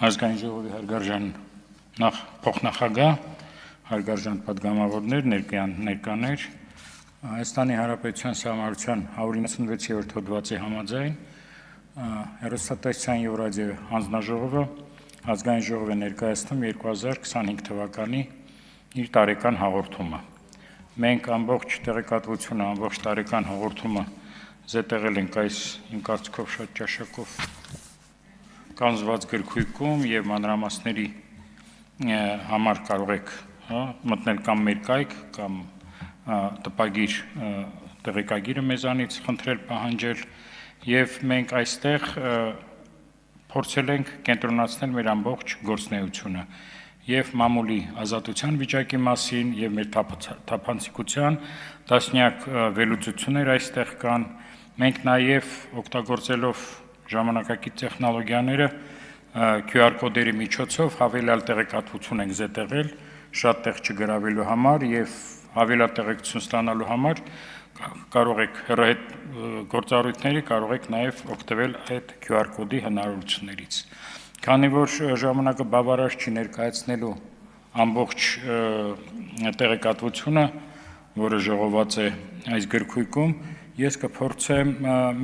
Ազգային ժողովի հարգարժան փոխնախագահ, հարգարժան պատգամավորներ, ներկաներ, Հայաստանի Հանրապետության Սահմանադրության 196-րդ հոդվածի համաձայն հեռուստատեսության և ռադիոյի հանձնաժողովը Ազգային ժողով է ներկայացնում 2025 թվականի իր տարեկան հաղորդումը։ Մենք ամբողջ տեղեկատվությունը, ամբողջ տարեկան հաղորդումը զետեղել ենք այս իմ կարծիքով շատ ճաշակով կանզված գրքույկում և մանրամասների համար կարող եք մտնել կամ մեր կայք, կամ տպագիր տեղեկագիրը մեզանից խնդրել պահանջել, և մենք այստեղ փորձել ենք կենտրոնացնել մեր ամբողջ գործունեությունը և մամուլի ազատության վիճակի մասին և մեր թափանցիկության տասնյակ վերլուծություններ այստեղ կան, մենք նաև օգտագործելով ժամանակակից տեխնոլոգիաները QR կոդերի միջոցով հավելյալ տեղեկատվություն ենք զետեղել, շատ տեղ չգրավելու համար և հավելյալ տեղեկություն ստանալու համար կարող եք հեռահետ գործառույթների կարող եք նաև օգտվել այդ QR կոդի հնարավորություններից։ Քանի որ ժամանակը բավարար չի ներկայացնելու ամբողջ տեղեկատվությունը, որը ժողոված է այս գրքույկում, ես կփորձեմ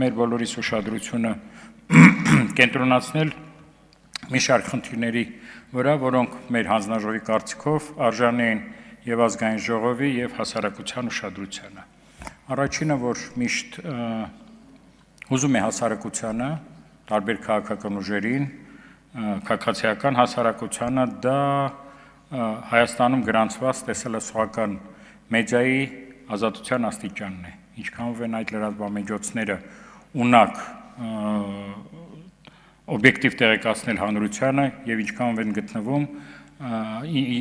մեր բոլորիս ուշադրությունը կենտրոնացնել մի շարք խնդիրների վրա, որոնք մեր հանձնաժողովի կարծիքով արժանի են և ազգային ժողովի և հասարակության ուշադրությանը։ Առաջինը, որ միշտ հուզում է հասարակությանը, տարբեր քաղաքական ուժերին, քաղաքացիական հասարակությանը, դա Հայաստանում գրանցված տեսալսողական մեդիայի ազատության աստիճանն է, ինչքանով են այդ լրատվամիջոցները ունակ օբյեկտիվ տեղեկացնել հանրությանը և ինչքանով են գտնվում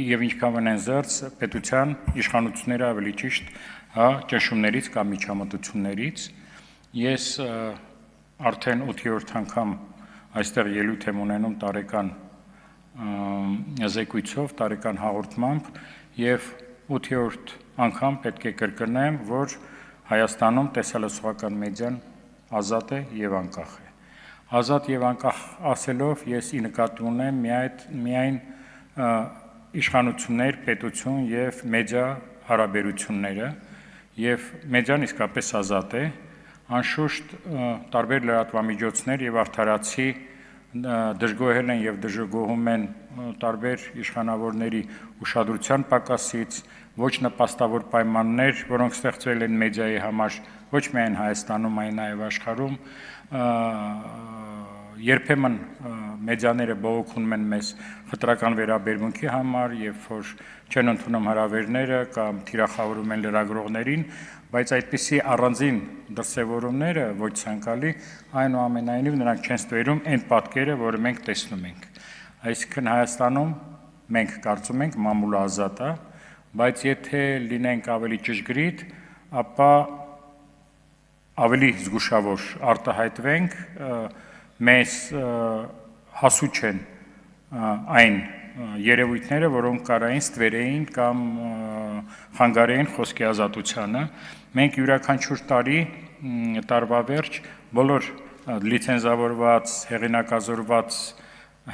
և ինչքանով են զերծ պետության իշխանությունները ավելի ճիշտ ճնշումներից կամ միջամտություններից։ Ես արդեն 8-րդ անգամ այստեղ ելույթ եմ ունենում տարեկան զեկույցով, տարեկան հաղորդմամբ և 8-րդ անգամ պետք է կրկնեմ, որ Հայաստանում տեսալսողական մեդիան ազատ է և անկախ է։ Ազատ և անկախ ասելով ես ի նկատի ունեմ միայն իշխանություններ, պետություն և մեդիա հարաբերությունները, և մեդիան իսկապես ազատ է, անշուշտ տարբեր լրատվամիջոցներ և արդարացի դժգոհել են և դժգոհում են տարբեր իշխանավորների ուշադրության պակասից, ոչ նպաստավոր պայմաններ, որոնք ստեղծվել են մեդիայի համար ոչ միայն Հայաստանում, այլ նաև աշխարհում, երբեմն մեդիաները բողոքում են մեզ խտրական վերաբերմունքի համար, երբ որ չեն ընդունում հրավերները կամ թիրախավորում են լրագրողներին, բայց այդպիսի առանձին դրսևորումները ոչ ցանկալի, այնուամենայնիվ նրանք չեն ստվերում այն պատկերը, որը մենք տեսնում ենք։ Այսինքն Հայաստանում մենք կարծում ենք մամուլը ազատ է, բայց եթե լինենք ավելի ճշգրիտ, ապա ավելի զգուշավոր արտահայտվենք, մեզ հասու չեն այն երևույթները, որոնք կարային ստվերեին կամ խանգարեին խոսքի ազատությանը։ Մենք յուրաքանչյուր տարվա վերջ բոլոր լիցենզավորված, հեղինակազորված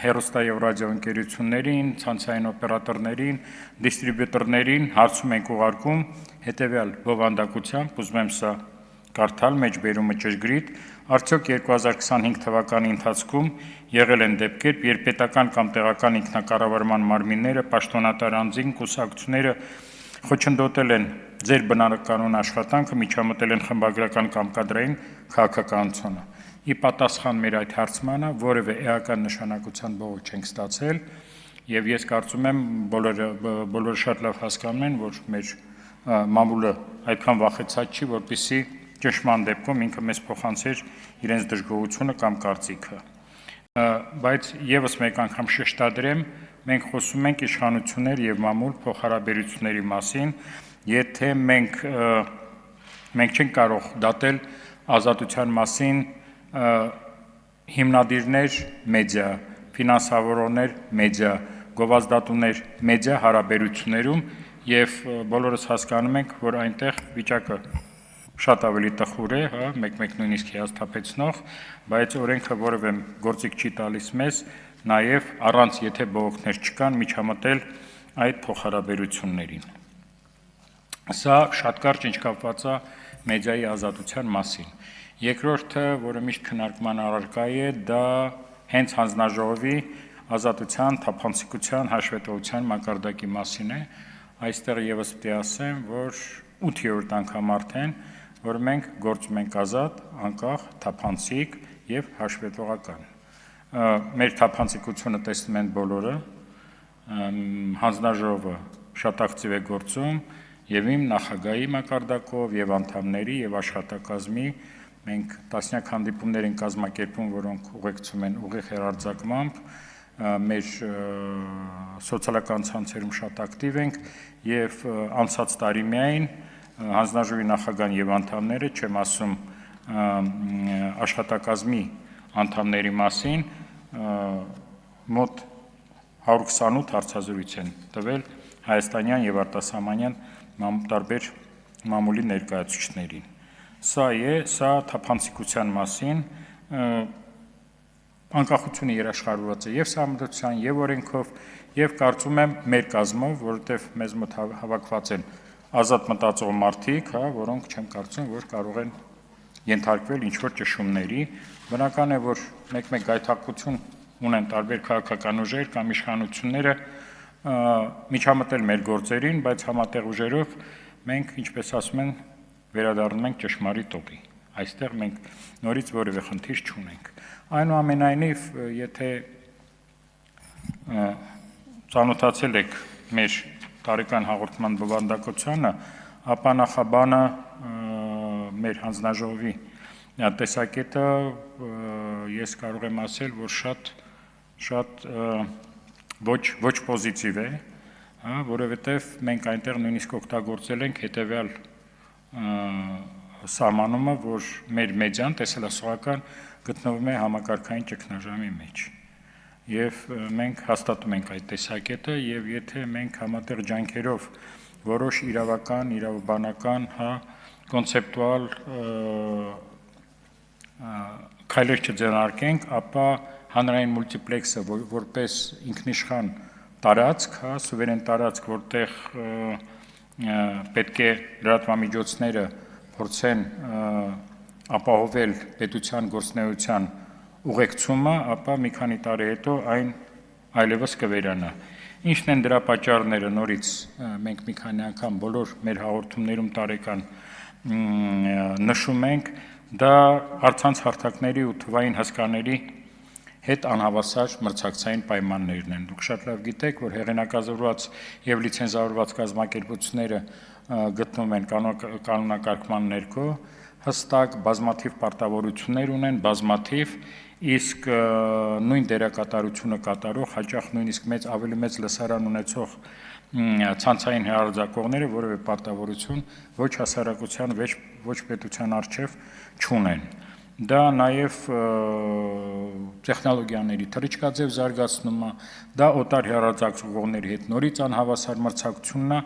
հեռուստա և ռադիոընկերություններին, ցանցային օպերատորներին, դիստրիբյուտորներին հարցում ենք ուղարկում հետևյալ բովանդակությամբ, ուզում եմ սա կարդալ, մեջբերումը ճշգրիտ, արդյոք 2025 թվականի ընթացքում եղել են դեպքեր, երբ պետական կամ տեղական ինքնակառավարման մարմինները, պաշտոնատար անձին, կուսակցությունները խոչընդոտել են ձեր բնականոն աշխատանքը, միջամտել են խմբագրական կամ կադրային քաղաքականությունը։ Ի պատասխան մեր այդ հարցմանը որևէ էական նշանակության բողոք չենք ստացել, և ես կարծում եմ բոլորը շատ լավ հասկանում են, որ մեր մամուլը այդքան վախեցած չի, որպեսզի ճնշման դեպքում ինքը մեզ փոխանցեր իրենց դժգոհությունը կամ կարծիքը։ Բայց ևս մեկ անգամ շեշտադրեմ, մենք խոսում ենք իշխանություններ և մամուլ փոխհարաբերությունների մասին, եթե մենք չենք կարող դատել ազատության մասին հիմնադիրներ մեդիա, ֆինանսավորողներ մեդիա, գովազդատուներ մեդիա հարաբերություններում, և բոլորս հասկանում ենք, որ այնտեղ վիճակը շատ ավելի տխուր է, մեկ-մեկ նույնիսկ հիասթափեցնող, բայց օրենքը որևէ գործիք չի տալիս մեզ նաև առանց եթե բողոքներ չկան միջամտել այդ փոխհարաբերություններին։ Սա շատ կարճ ինչ կապված է մեդիայի ազատության մասին։ Երկրորդը, որը միշտ քննարկման առարկա է, դա հենց հանձնաժողովի ազատության, թափանցիկության, հաշվետվության մակարդակի մասին է։ Այստեղ եւս պետք է ասեմ, որ 8-րդ անգամ արդեն, որ մենք գործում ենք ազատ, անկախ, թափանցիկ եւ հաշվետվողական։ Մեր թափանցիկությունը տեսնում են բոլորը, հանձնաժողովը շատ ակտիվ է գործում եւ իմ նախագահի մակարդակով եւ անդամների եւ աշխատակազմի մենք տասնյակ հանդիպումներ են կազմակերպում, որոնք ուղեկցում են ուղիղ հեռարձակմամբ, մեր սոցիալական ցանցերում շատ ակտիվ ենք եւ անցած տարի միայն հանձնաժողովի նախագահան եւ անդամները, չեմ ասում աշխատակազմի անդամների մասին, մոտ 128 հարցազրույց են տվել հայաստանյան եւ արտասահմանյան տարբեր մամուլի ներկայացուցիչներին։ Սա թափանցիկության մասին, անկախությունը երաշխավորված է եւ սահմանադրության, եւ օրենքով, եւ կարծում եմ մեր կազմով, որովհետեւ մեզ մոտ հավաքված են ազատ մտածող մարդիկ, որոնք չեմ կարծում, որ կարող են ենթարկվել ինչ-որ ճշումների։ Բնական է, որ մեկ-մեկ գայթակղություն ունեն տարբեր քաղաքական ուժեր կամ իշխանությունները միջամտել մեր գործերին, բայց համատեղ ուժերով մենք, ինչպես ասում են, վերադառնում ենք ճշմարիտ տոկի։ Այստեղ մենք նորից որևէ խնդիր չունենք։ Այնուամենայնիվ, եթե ծանոթացել եք մեր տարեկան հաղորդման բովանդակությանը, ապա նախաբանը մեր հանձնաժողովի տեսակետը ես կարող եմ ասել, որ շատ ոչ պոզիտիվ է, որովհետև մենք այնտեղ նույնիսկ օգտագործել ենք հետևյալ սահմանումը, որ մեր մեդիան տեսելասողական գտնվում է համակարգային ճգնաժամի մեջ։ Եվ մենք հաստատում ենք այդ տեսակետը, եւ եթե մենք համատեղ ջանքերով որոշ իրավական, իրավաբանական, կոնցեպտուալ քայլեր չձեռնարկենք, ապա հանրային մուլտիպլեքսը որպես ինքնիշխան տարածք, սուվերեն տարածք, որտեղ պետք է լրատվամիջոցները փորձեն ապահովել պետության գործունեության ուղեկցումը, ապա մի քանի տարի հետո այն այլևս կվերանա։ Ինչն են դրա պատճառները, նորից մենք մի քանի անգամ բոլոր մեր հաղորդումներում տարեկան նշում ենք, դա առցանց հարթակների ու թվային հսկաների հետ անհավասար մրցակցային պայմաններն են։ Դուք շատ լավ գիտեք, որ հեղինակազորված եւ լիցենզավորված կազմակերպությունները գտնվում են կանոնակարգման ներքո, հստակ բազմաթիվ պարտավորություններ ունեն, բազմաթիվ, իսկ նույն դերակատարությունը կատարող, հաճախ նույնիսկ ավելի մեծ լսարան ունեցող ցանցային հեռարձակողները որևէ պարտավորություն ոչ հասարակության, ոչ պետության առջև չունեն։ Դա նաև տեխնոլոգիաների թռիչքաձև զարգացումը, դա օտար հեռարձակողների հետ նորից անհավասար մրցակցությունն է,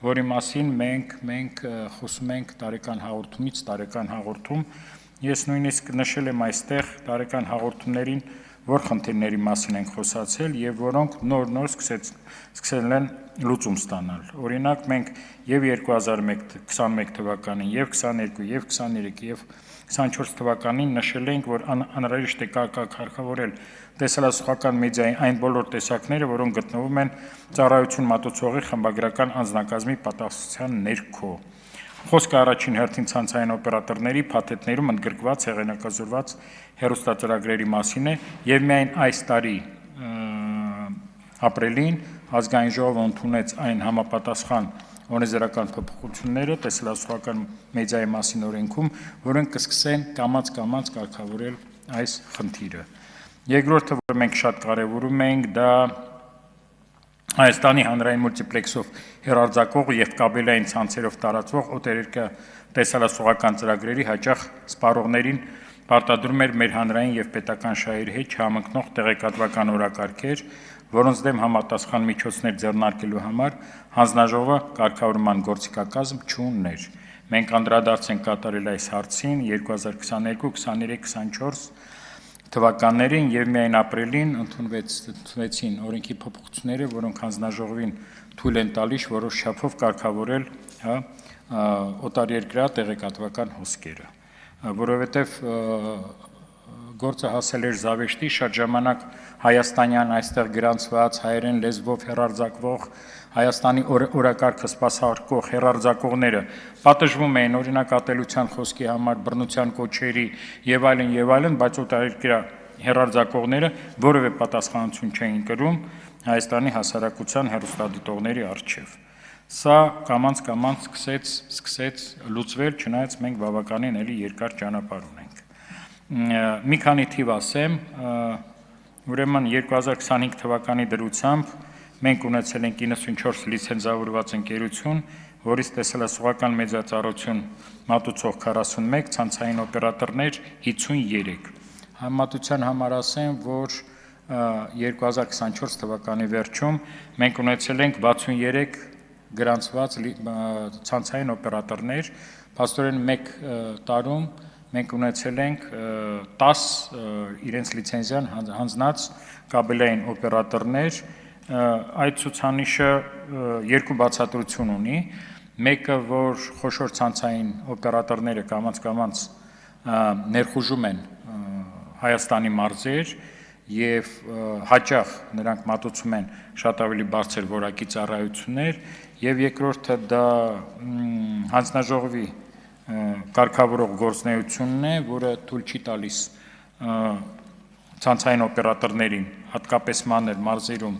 որի մասին մենք խոսում ենք տարեկան հաղորդումից տարեկան հաղորդում։ Ես նույնիսկ նշել եմ այստեղ տարեկան հաղորդումներին, որ խնդիրների մասին ենք խոսացել եւ որոնք նոր սկսել են լուծում ստանալ։ Օրինակ մենք եւ 2021 թվականին, եւ 22, եւ 23, եւ 24 թվականին նշել ենք, որ անհրաժեշտ է կարգավորել տեսելասողական մեդիայի այն բոլոր տեսակները, որոնք գտնվում են ծառայություն մատուցողի խմբագրական անձնակազմի պատասխանատվության ներքո։ Խոսքը առաջին հերթին ցանցային օպերատորների փաթեթներում ընդգրկված հեղինակազորված հեռուստածրագրերի մասին է, եւ միայն այս տարի ապրիլին ազգային ժողովը ընդունեց այն համապատասխան օրենսդրական փոփոխությունները տեսելասողական մեդիայի մասին օրենքում, որոնք կսկսեն կամաց կարգավորել այս խնդիրը։ Երկրորդը, որ մենք շատ կարևորում ենք, դա Հայաստանի հանրային մուլտիպլեքսով հեռարձակող եւ կաբելային ցանցերով տարածվող օտարերկրյա տեսելասողական ծրագրերի հաճախ սպառողներին պարտադրում էր մեր հանրային եւ պետական շահերի հետ չհամընկնող տեղեկատվական օրակարգեր, որոնց դեմ համապատասխան միջոցներ ձեռնարկելու համար հանձնաժողովը կարգավորման գործիքակազմ չուներ։ Մենք անդրադարձ ենք կատարել այս հարցին 2022, 23, 24 թվականներին եւ միայն ապրիլին ընդունվեցին օրենքի փոփոխությունները, որոնք հանձնաժողովին թույլ են տալիս որոշ չափով կարգավորել օտարերկրյա տեղեկատվական հոսքերը, որովհետեւ գործը հասել էր զավեշտի, շատ ժամանակ հայաստանյան այստեղ գրանցված հայերեն լեզվով հեռարձակվող Հայաստանի օրակարգը սպասարկող հեռարձակողները պատժվում էին օրինակ ատելության խոսքի համար, բռնության կոչերի եւ այլն, բայց օտարերկրյա հեռարձակողները որևէ պատասխանատվություն չէին կրում Հայաստանի հասարակության հեռուստադիտողների առջև։ Սա կամաց սկսեց լուծվել, չնայած մենք բավականին էլի երկար ճանապարհ ունենք։ Մի քանի թիվ ասեմ, ուրեմն 2025 թվականի դրությամբ մենք ունեցել ենք 94 լիցենզավորված ընկերություն, որից տեսահոլովակական մեծածառություն մատուցող 41, ցանցային օպերատորներ 53։ Համեմատության համար ասեմ, որ 2024 թվականի վերջում մենք ունեցել ենք 63 գրանցված ցանցային օպերատորներ, փաստորեն մեկ տարում մենք ունեցել ենք 10 իրենց լիցենզիան հանձնած կաբելային օպերատորներ, այդ ցուցանիշը երկու բացատրություն ունի, մեկը, որ խոշոր ցանցային օպերատորները կամաց ներխուժում են Հայաստանի մարզեր եւ հաճախ նրանք մատուցում են շատ ավելի բարձր որակի ծառայություններ եւ երկրորդը դա հանձնաժողովի կարգավորող գործունեությունն է, որը թույլ չի տալիս ցանցային օպերատորներին հատկապես մանր մարզերում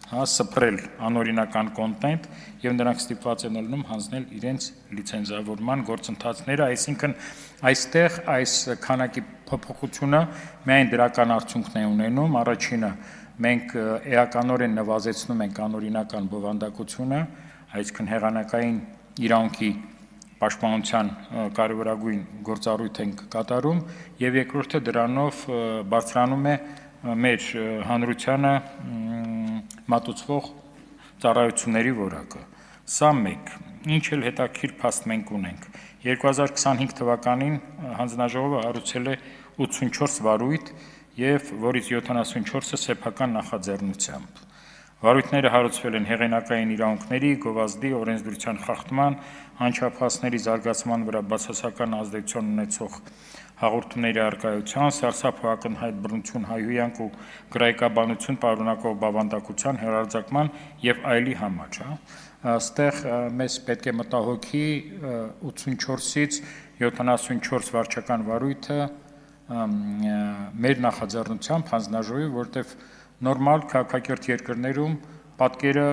սփռել անօրինական կոնտենտ եւ նրանք ստիպված են ելնում հանձնել իրենց լիցենզավորման գործընթացները, այսինքն այստեղ այս քանակի փոփոխությունը միայն դրական արդյունքն է ունենում, առաջինը մենք էականորեն նվազեցնում ենք անօրինական բովանդակությունը, այսինքն հեղինակային իրավունքի պաշտպանության կարևորագույն գործառույթ ենք կատարում եւ երկրորդը դրանով բարձրանում է մեր հանրությանը մատուցվող ծառայությունների որակը։ Սա մեկ, ինչ էլ հետաքրքիր փաստ մենք ունենք։ 2025 թվականին հանձնաժողովը հարուցել է 84 վարույթ եւ որից 74-ը սեփական նախաձեռնությամբ։ Վարույթները հարուցվել են հեղինակային իրավունքների, գովազդի, օրենսդրության խախտման, անչափահասների զարգացման վրա բացասական ազդեցություն ունեցող հաղորդումների առկայության, սարսափ ակնհայտ բռնություն, հայհոյանք ու գրայկաբանություն պարունակող բավանդակության հեռարձակման եւ այլի համար, Այստեղ մեզ պետք է մտահոգի 84-ից 74 վարչական վարույթը մեր նախաձեռնությամբ հանձնաժողովի, որտեղ նորմալ քաղաքակիրթ երկրներում պատկերը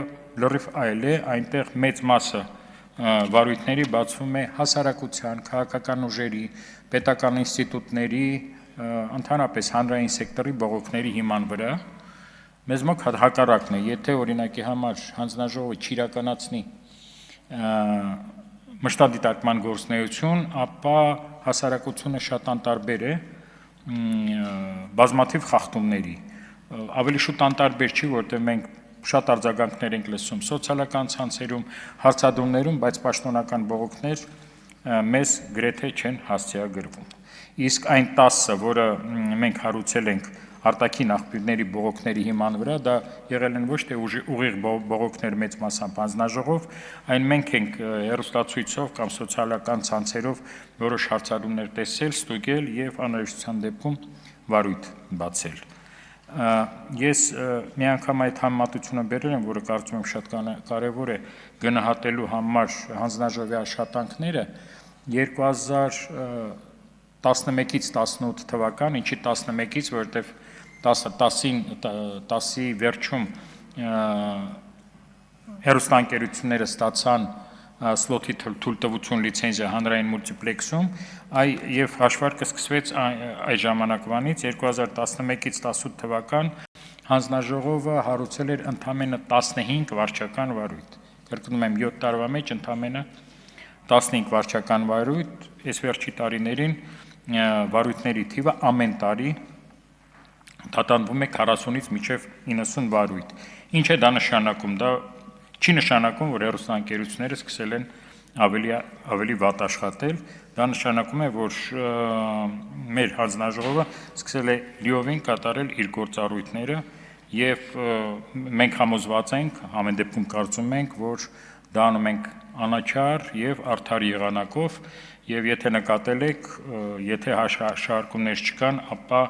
լրիվ այլ է, այնտեղ մեծ մասը վարույթների բացվում է հասարակության, քաղաքական ուժերի, պետական ինստիտուտների, ընդհանրապես հանրային սեկտորի բողոքների հիման վրա։ Մեզ մոտ հակառակն է, եթե օրինակի համար հանձնաժողովը չիրականացնի մշտադիտարկման գործունեություն, ապա հասարակությունը շատ անտարբեր է բազմաթիվ խախտումների։ Ավելի շուտ անտարբեր չի, որտեղ մենք շատ արձագանքներ ենք լսում սոցիալական ցանցերում, հարցադրումներում, բայց պաշտոնական բողոքներ մեզ գրեթե չեն հասցեագրվում։ Իսկ այն 10-ը, որը մենք հարուցել ենք արտաքին աղբյուրների բողոքների հիման վրա, դա եղել են ոչ թե ուղիղ բողոքներ մեծ մասամբ հանձնաժողով, այն մենք ենք հեռուստացույցով կամ սոցիալական ցանցերով որոշ հարցադրումներ տեսել, ստուգել եւ անհրաժեշտության դեպքում վարույթ բացել։ Ես մի անգամ այդ համեմատությունը բերել եմ, որը կարծում եմ շատ կարևոր է գնահատելու համար հանձնաժողովի աշխատանքները 2011-ից 18 թվական, ինչի 11-ից, որովհետև 10-ի վերջում հեռուստաընկերությունները ստացան սլոթի թույլտվություն լիցենզիա հանրային մուլտիպլեքսում, եւ հաշվարկը սկսվեց այդ ժամանակվանից 2011-ից 18 թվական հանձնաժողովը հարուցել էր ընդամենը 15 վարչական վարույթ։ Կրկնում եմ 7 տարվա մեջ ընդամենը 15 վարչական վարույթ, այս վերջի տարիներին վարույթների թիվը ամեն տարի տատանվում է 40-ից մինչև 90 վարույթ։ Ինչ է դա նշանակում։ Դա չի նշանակում, որ հեռուստաընկերությունները սկսել են ավելի վատ աշխատել, դա նշանակում է, որ մեր հանձնաժողովը սկսել է լիովին կատարել իր գործառույթները եւ մենք համոզված ենք, ամեն դեպքում կարծում ենք, որ դա անում ենք անաչառ եւ արդար եղանակով եւ եթե նկատել եք, եթե հաշվարկումներ չկան, ապա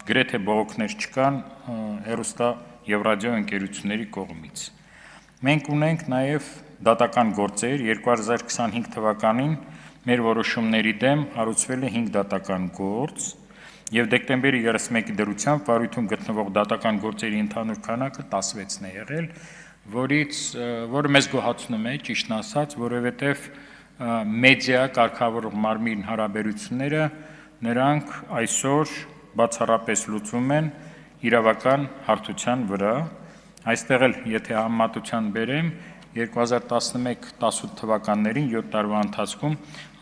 գրեթե բողոքներ չկան հեռուստա եւ ռադիո ընկերությունների կողմից։ Մենք ունենք նաեւ դատական գործեր 2025 թվականին մեր որոշումների դեմ հարուցվել է 5 դատական գործ եւ դեկտեմբերի 31-ի դրությամբ վարույթում գտնվող դատական գործերի ընդհանուր քանակը 16-ն է եղել, որը մեզ գոհացնում է, ճիշտն ասած, որովհետեւ մեդիա կարգավորող մարմին հարաբերությունները նրանք այսօր բացառապես լուծում են իրավական հարթության վրա։ Այստեղ էլ եթե համեմատության բերեմ 2011-18 թվականներին 7 տարվա ընթացքում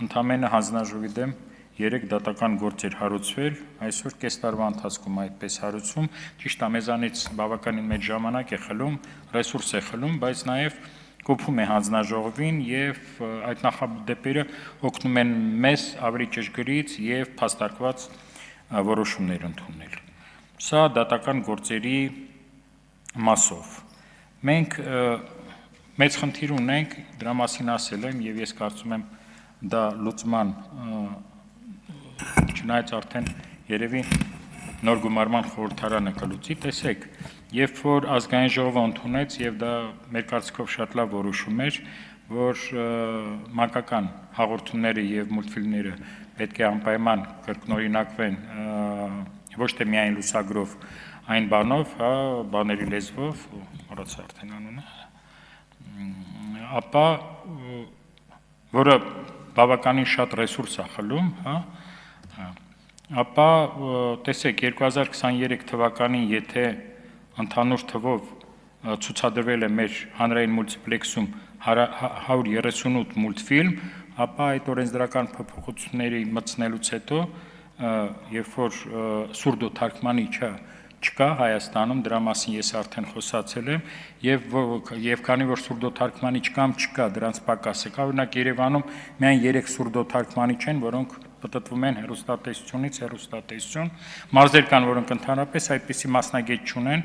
ընդամենը հանձնաժողովի դեմ 3 դատական գործ էր հարուցվել, այսօր կես տարվա ընթացքում այդպես հարուցում, ճիշտ է մեզանից բավականին մեծ ժամանակ է խլում, ռեսուրս է խլում, բայց նաև կոփում է հանձնաժողովին եւ այդ նախադեպերը օգնում են մեզ ավելի ճշգրիտ եւ փաստարկված որոշումներ ընդունել։ Սա դատական գործերի մասով։ Մենք մեծ խնդիր ունենք, դրա մասին ասել եմ եւ ես կարծում եմ դա լուծման չնայած արդեն երևի նոր գումարման խորհրդարանը կլուծի, տեսեք, երբ որ ազգային ժողովը ընդունեց եւ դա մեր կարծիքով շատ լավ որոշում էր, որ մանկական հաղորդումները եւ մուլտֆիլմները պետք է անպայման կրկնօրինակվեն ոչ թե միայն լուսագրով, այն բանով, հա, բաների լեզվով, մոռացա արդեն անունը, ապա որը բավականին շատ ռեսուրս է խլում, հա, ապա տեսեք 2023 թվականին եթե ընդհանուր թվով ցուցադրվել է մեր հանրային մուլտիպլեքսում 138 մուլտֆիլմ, ապա այդ օրենսդրական փոփոխությունների մտցնելուց հետո երբ որ սուրդո թարգմանիչը չկա Հայաստանում, դրա մասին ես արդեն խոսացել եմ, եւ քանի որ սուրդո թարգմանիչ կամ չկա, դրանց պակաս է, օրինակ Երևանում միայն 3 սուրդո թարգմանիչ են, որոնք պատտվում են հեռուստատեսությունից հեռուստատեսություն, մարզեր կան, որոնք ընդհանրապես այդպիսի մասնագետ չունեն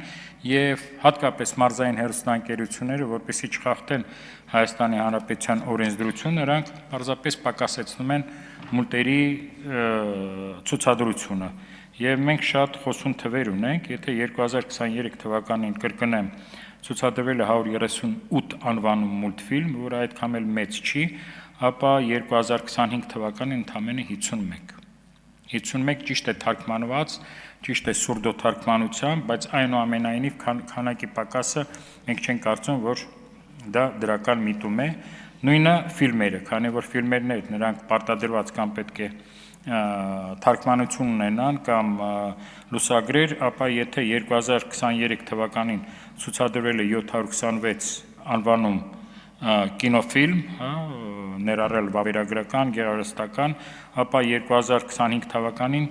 եւ հատկապես մարզային հեռուստաընկերությունները, որպեսզի չխախտեն Հայաստանի Հանրապետության օրենսդրությունը, նրանք պարզապես պակասեցնում են մուլտերի ցուցադրությունը։ Եվ մենք շատ խոսուն թվեր ունենք, եթե 2023 թվականին կրկնեմ ցուցադրվել է 138 անվանում մուլտֆիլմ, որը այդքան էլ մեծ չի, ապա 2025 թվականին ընդամենը 51։ 51 ճիշտ է թարգմանված, ճիշտ է սուրդո թարգմանությամբ, բայց այնուամենայնիվ քանակի պակասը մենք չենք կարծում, որ դա դրական միտում է։ Նույնը ֆիլմերը, քանի որ ֆիլմերն են, նրանք պարտադրված կամ պետք է թարգմանություն ունենան կամ լուսագրեր, ապա եթե 2023 թվականին ցուցադրվել է 726 անվանում կինոֆիլմ, հա, ներառել վավերագրական, գեղարվեստական, ապա 2025 թվականին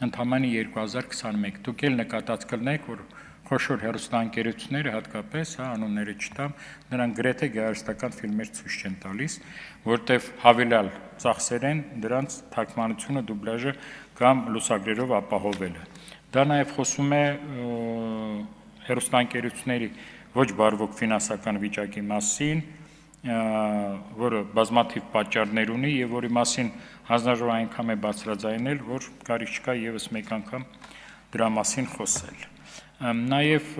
ընդամենը 2021։ Դուք էլ նկատած կլինեք, որ խոշոր հեռուստաընկերությունները հատկապես, հա, անունները չտամ, նրանք գրեթե գեղարվեստական ֆիլմեր ցույց չեն տալիս, որտեղ հավելյալ ծախսեր են դրանց թարգմանությունը, դուբլաժը կամ լուսագրերով ապահովելը։ Դա նաև խոսում է հեռուստաընկերությունների ոչ բարվոք ֆինանսական վիճակի մասին, որը բազմաթիվ պատճառներ ունի եւ որի մասին հանձնաժողովը այնքան է բարձրաձայնել, որ կարիք չկա եւս մեկ անգամ դրա մասին խոսել։ Նաև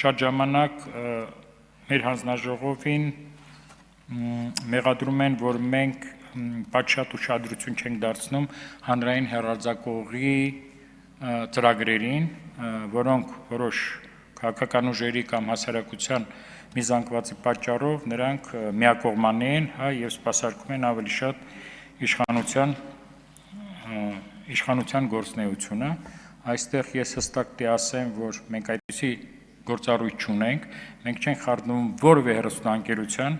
շատ ժամանակ մեր հանձնաժողովին մեղադրում են, որ մենք շատ ուշադրություն չենք դարձնում հանրային հեռարձակողի ծրագրերին, որոնք որոշ քաղաքական ուժերի կամ հասարակության մի զանգվածի պատճառով նրանք միակողմանի են, հա, եւ սպասարկում են ավելի շատ իշխանության գործունեությունը։ Այստեղ ես հստակ ասեմ, որ մենք այդպիսի գործառույթ չունենք, մենք չենք խառնում որևէ հեռուստաընկերության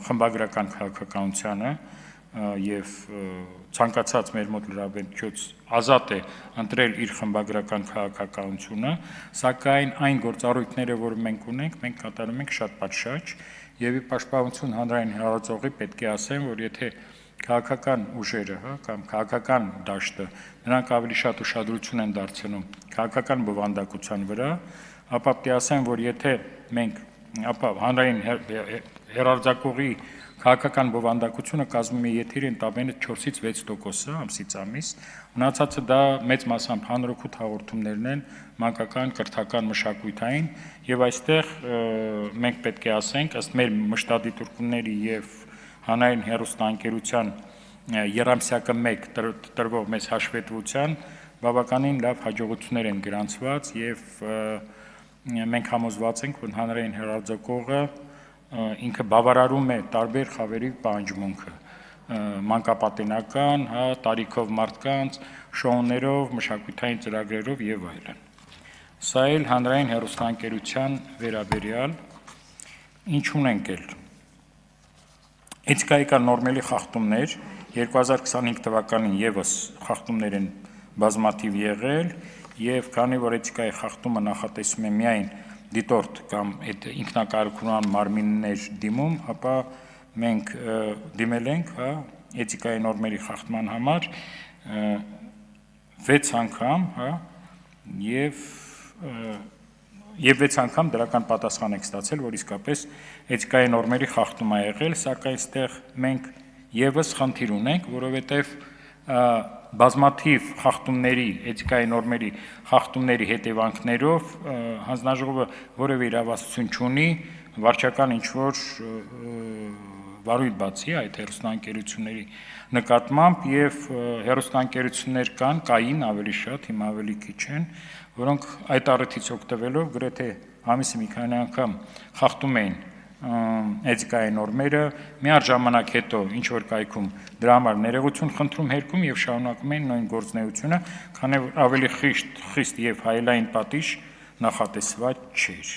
խմբագրական քաղաքականությանը եւ ցանկացած մեր մոտ լրատվամիջոց ազատ է ընտրել իր խմբագրական քաղաքականությունը, սակայն այն գործառույթները, որ մենք ունենք, մենք կատարում ենք շատ պատշաճ եւ ի պաշտպանություն հանրային հեռարձողի պետք է ասեմ, որ եթե քաղաքական ուժերը, կամ քաղաքական դաշտը նրանք ավելի շատ ուշադրություն են դարձնում քաղաքական բովանդակության վրա, ապա պետք է ասեմ, որ եթե մենք հանրային հեռարձակողի քաղաքական բովանդակությունը կազմում է եթերի ընդամենը 4-ից 6% ամսից ամիս, մնացածը դա մեծ մասամբ հանրօգուտ հաղորդումներն են, մանկական, կրթական, մշակութային, եւ այստեղ մենք պետք է ասենք, ըստ մեր մշտադիտորդների եւ հանրային հեռուստաընկերության երամսյակը 1 տրվող մեծ հաշվետվության բավականին լավ հաջողություններ են գրանցված եւ մենք համոզված ենք, որ հանրային հեռարձակողը ինքը բավարարում է տարբեր խավերի պահանջմունքը մանկապատենական, տարիքով մարդկանց, շոուներով, մշակութային ծրագրերով եւ այլն։ Սա էլ հանրային հեռուստաընկերության վերաբերյալ ինչ ունենք էլ։ Էթիկայական նորմերի խախտումներ 2025 թվականին եւս խախտումներ են բազմաթիվ եղել եւ քանի որ էթիկայի խախտումը նախատեսում է միայն դիտորդ կամ այդ ինքնակարգունման մարմիններ դիմում, ապա մենք դիմել ենք, էթիկայի նորմերի խախտման համար 6 անգամ, եւ 6 անգամ դրական պատասխան ենք ստացել, որ իսկապես էթիկայի նորմերի խախտում է եղել, սակայն այստեղ մենք եւս խնդիր ունենք, որովհետեւ բազմաթիվ խախտումների, էթիկայի նորմերի խախտումների հետևանքներով հանձնաժողովը որևէ իրավասություն չունի վարչական ինչ-որ վարույթ բացի այդ հեռուստաընկերությունների նկատմամբ եւ հեռուստաընկերություններ կային ավելի շատ, հիմա ավելի քիչ են, որոնք այդ առիթից օգտվելով գրեթե ամիսը մի քանի անգամ խախտում էին էթիկայի նորմերը, միաժամանակ հետո ինչ որ կայքում դրա համար ներողություն խնդրում հերքում եւ շարունակում են նույն գործունեությունը, քանի որ ավելի խիստ եւ հայելային պատիժ նախատեսված չէր։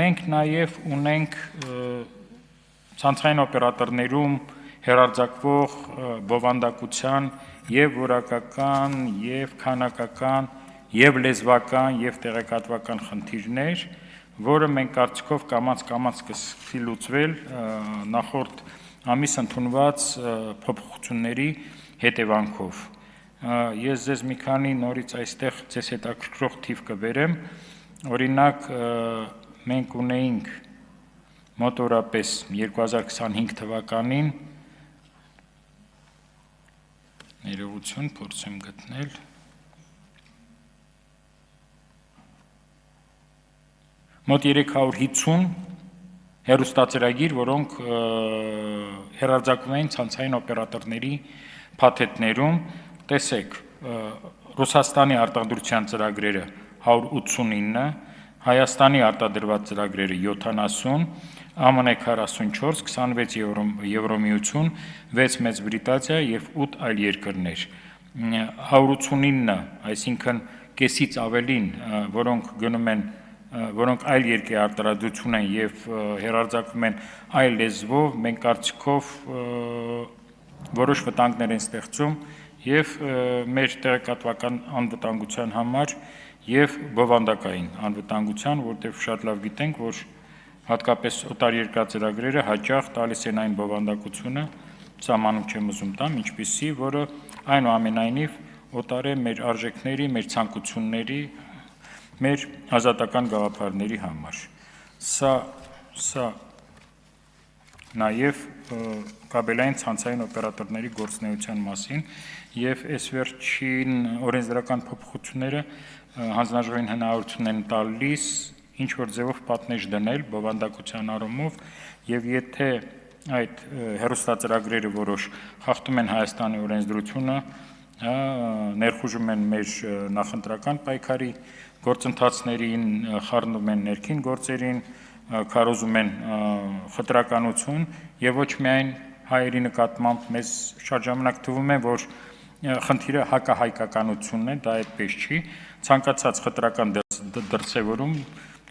Մենք նաեւ ունենք ցանցային օպերատորներում հեռարձակվող բովանդակության եւ որակական, եւ քանակական, եւ լեզվական, եւ տեղեկատվական խնդիրներ, որը մենք կարծիքով կամաց կսկսի լուծվել նախորդ ամիս ընդունված փոփոխությունների հետևանքով։ Ես ձեզ մի քանի նորից այստեղ ձեզ հետաքրքրող թիվ կբերեմ, օրինակ մենք ունեինք մոտորապես 2025 թվականին ներողություն փորձեմ գտնել մոտ 350 հեռուստածրագիր, որոնք հեռարձակվում էին ցանցային օպերատորների փաթեթներում, տեսեք, Ռուսաստանի արտադրության ծրագրերը 189, Հայաստանի արտադրված ծրագրերը 70, ԱՄՆ 44, 26 Եվրոմիություն, 6 Մեծ Բրիտանիա եւ 8 այլ երկրներ։ 189, այսինքն կեսից ավելին, որոնք այլ երկրի արտադրություն են եւ հեռարձակվում են այլ լեզվով, մենք կարծիքով որոշ վտանգներ են ստեղծում եւ մեր տեղեկատվական անվտանգության համար եւ բովանդակային անվտանգության, որտեղ շատ լավ գիտենք, որ հատկապես օտարերկրյա ծրագրերը հաճախ տալիս են այն բովանդակությունը, սահմանում չեմ ուզում տամ, ինչպիսի, որը այնուամենայնիվ օտար է մեր արժեքների, մեր ցանկությունների, մեր ազատական գաղափարների համար։ Սա նաև կաբելային ցանցային օպերատորների գործունեության մասին եւ այս վերջին օրենսդրական փոփոխությունները հանձնաժողովին հնարավորություն են տալիս ինչ որ ձևով պատնեշ դնել բովանդակության առումով եւ եթե այդ հեռուստածրագրերը որոշ խախտում են Հայաստանի օրենսդրությունը, ներխուժում են մեր նախընտրական պայքարի գործընթացներին, խառնում են ներքին գործերին, քարոզում են խտրականություն եւ ոչ միայն հայերի նկատմամբ մեզ շատ ժամանակ թվում է, որ խնդիրը հակահայկականությունն է, դա այդպես չի, ցանկացած խտրական դրսևորում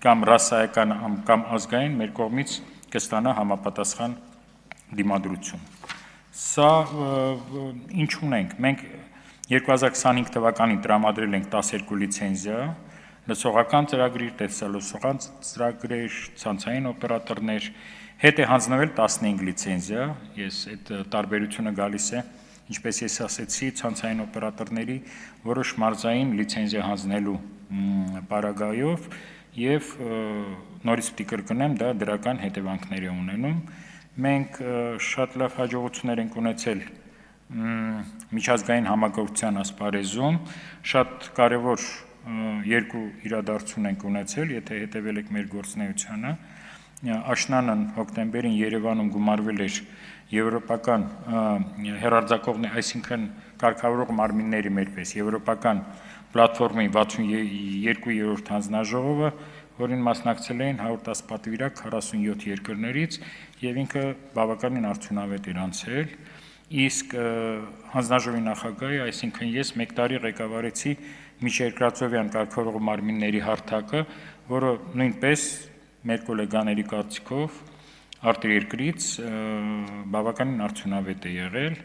կամ ռասայական կամ ազգային մեր կողմից կստանա համապատասխան դիմադրություն։ Սա ինչ ունենք, մենք 2025 թվականին տրամադրել ենք 12 լիցենզիա, լսողական ծրագրեր, տեսալսողական ծրագրեր, ցանցային օպերատորներ, հետ է հանձնվել 15 լիցենզիա, ես այդ տարբերությունը գալիս է, ինչպես ես ասեցի, ցանցային օպերատորների որոշ մարզային լիցենզիա հանձնելու պարագայով եւ նորից պիտի կրկնեմ, դա դրական հետևանքներ է ունենում։ Մենք շատ լավ հաջողություններ ենք ունեցել միջազգային համագործակցության ասպարեզում, շատ կարևոր երկու իրադարձություն ենք ունեցել, եթե հետևել եք մեր գործունեությանը, աշնանն հոկտեմբերին Երևանում գումարվել էր եվրոպական հեռարձակողների, այսինքն կարգավորող մարմինների մերպես եվրոպական պլատֆորմի 62-րդ հանձնաժողովը, որին մասնակցել էին 110 պատվիրակ 47 երկրներից եւ ինքը բավականին արդյունավետ էր անցել, իսկ հանձնաժողովի նախագահը, այսինքն ես 1 տարի ղեկավարեցի միջերկրածովյան կարգավորող մարմինների հարթակը, որը նույնպես մեր գոլեգաների կարծիքով արտերկրից բավականին արդյունավետ է եղել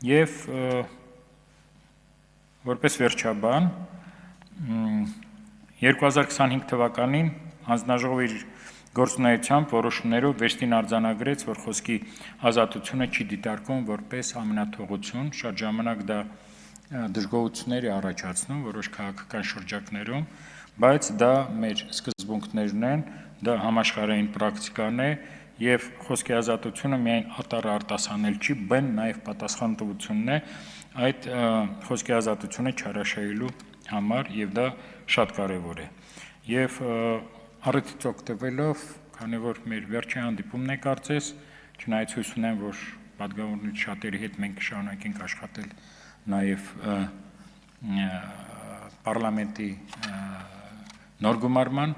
եւ որպես վերջաբան 2025 թվականին հանձնաժողովը իր գործունեությամբ որոշումներով վերստին արձանագրեց, որ խոսքի ազատությունը չի դիտարկվում որպես ամենաթողություն, շատ ժամանակ դա դժգոհություններ է առաջացնում որոշ քաղաքական շրջակներում, բայց դա մեր սկզբունքներն են, դա համաշխարհային պրակտիկան է եւ խոսքի ազատությունը միայն ատառը արտասանել չի, բն նաեւ պատասխանատվությունն է այդ խոսքի ազատությունը չարաշահելու համար եւ դա շատ կարեւոր է։ Եվ առիթից օգտվելով, քանի որ մեր վերջին հանդիպումն է կարծես, չնայած հույս ունեմ, որ պատգամավորների շատերի հետ մենք կշարունակենք աշխատել նաեւ պարլամենտի նոր գումարման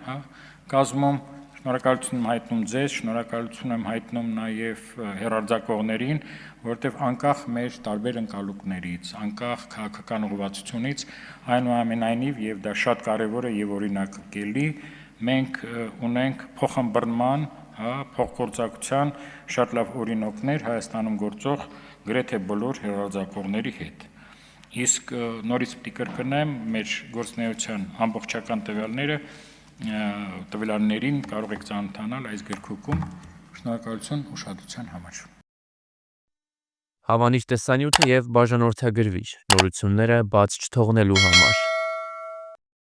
կազմում, շնորհակալություն եմ հայտնում ձեզ, շնորհակալություն եմ հայտնում նաեւ հեռարձակողներին, որտեղ անկախ մեր տարբեր ընկալուկներից, անկախ քաղաքական ուղղվածությունից, այնուամենայնիվ եւ դա շատ կարեւոր է եւ օրինակելի, մենք ունենք փոխըմբռնման, փոխգործակցության շատ լավ օրինակներ Հայաստանում գործող գրեթե բոլոր հեռարձակողների հետ։ Իսկ նորից պիտի կրկնեմ, մեր գործունեության ամբողջական տվյալներին կարող եք ծանոթանալ այս գրքույկում։ Շնորհակալություն ուշադրության համար։ Հավանիչ տեսանյութը եւ բաժանորդագրվիչ նորությունները բաց չթողնելու համար։